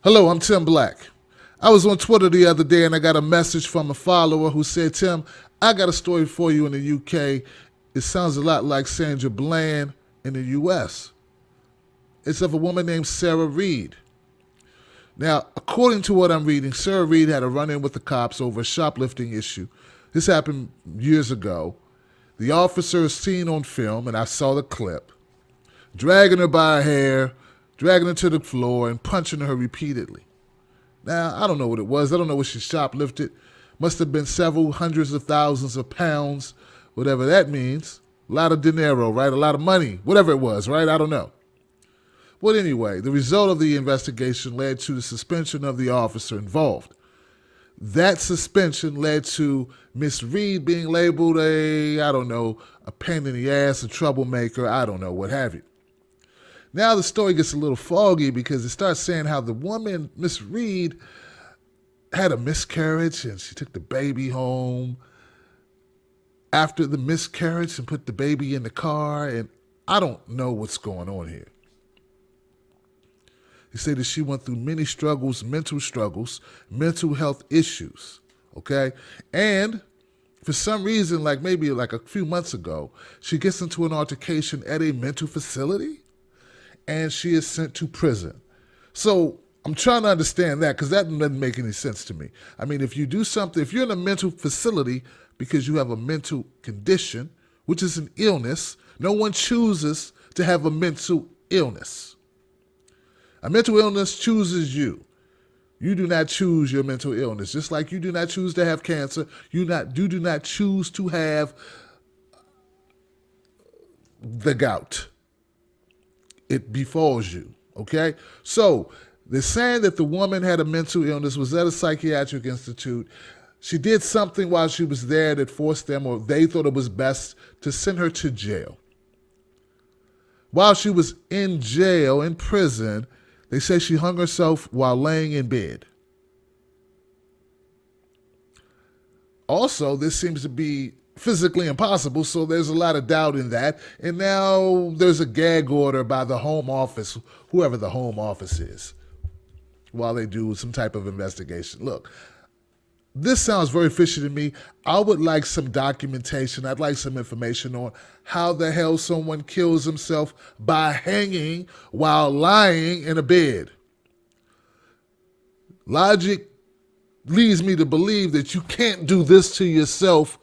Hello, I'm Tim Black. I was on Twitter the other day and I got a message from a follower who said, Tim, I got a story for you in the UK. It sounds a lot like Sandra Bland in the US. It's of a woman named Sara Reed. Now, according to what I'm reading, Sara Reed had a run-in with the cops over a shoplifting issue. This happened years ago. The officer is seen on film, and I saw the clip, dragging her by her hair, dragging her to the floor, and punching her repeatedly. Now, I don't know what it was. I don't know what she shoplifted. Must have been several hundreds of thousands of pounds, whatever that means. A lot of dinero, right? A lot of money, whatever it was, right? I don't know. Well, anyway, the result of the investigation led to the suspension of the officer involved. That suspension led to Miss Reed being labeled a pain in the ass, a troublemaker, I don't know, what have you. Now the story gets a little foggy because it starts saying how the woman, Miss Reed, had a miscarriage and she took the baby home after the miscarriage and put the baby in the car, and I don't know what's going on here. They say that she went through many struggles, mental health issues, okay? And for some reason, maybe a few months ago, she gets into an altercation at a mental facility and she is sent to prison. So I'm trying to understand that because that doesn't make any sense to me. I mean, if you do something, if you're in a mental facility because you have a mental condition, which is an illness, no one chooses to have a mental illness. A mental illness chooses you. You do not choose your mental illness. Just like you do not choose to have cancer, you do not choose to have the gout. It befalls you, okay? So they're saying that the woman had a mental illness, was at a psychiatric institute. She did something while she was there that forced them, or they thought it was best, to send her to jail. While she was in jail, in prison, they say she hung herself while laying in bed. Also, this seems to be physically impossible, so there's a lot of doubt in that. And now there's a gag order by the Home Office, whoever the Home Office is, while they do some type of investigation. Look, this sounds very fishy to me. I would like some documentation. I'd like some information on how the hell someone kills himself by hanging while lying in a bed. Logic leads me to believe that you can't do this to yourself.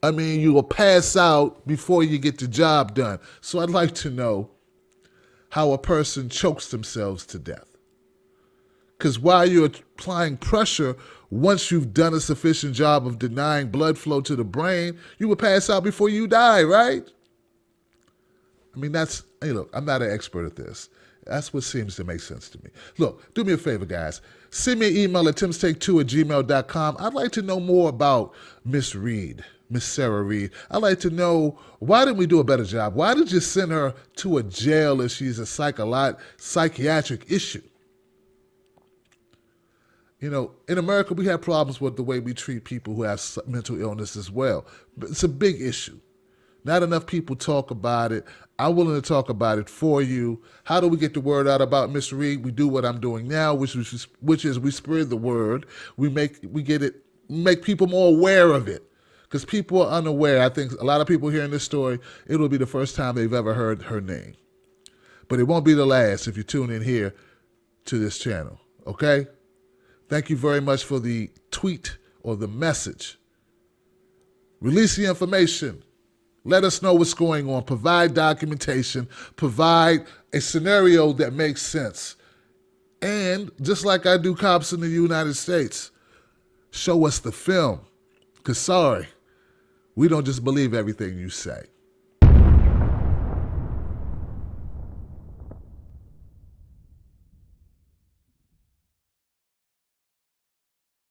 I mean, you will pass out before you get the job done. So I'd like to know how a person chokes themselves to death. Because while you're applying pressure, once you've done a sufficient job of denying blood flow to the brain, you will pass out before you die, right? I mean, look, I'm not an expert at this. That's what seems to make sense to me. Look, do me a favor, guys. Send me an email at timstake2@gmail.com. I'd like to know more about Miss Reed, Miss Sara Reed. I'd like to know, why didn't we do a better job? Why did you send her to a jail if she's a psychiatric issue? You know, in America, we have problems with the way we treat people who have mental illness as well. But it's a big issue. Not enough people talk about it. I'm willing to talk about it for you. How do we get the word out about Miss Reed? We do what I'm doing now, which is we spread the word. We make people more aware of it, because people are unaware. I think a lot of people hearing this story, it will be the first time they've ever heard her name. But it won't be the last if you tune in here to this channel, okay? Thank you very much for the tweet or the message. Release the information. Let us know what's going on. Provide documentation. Provide a scenario that makes sense. And just like I do cops in the United States, show us the film. Because sorry, we don't just believe everything you say.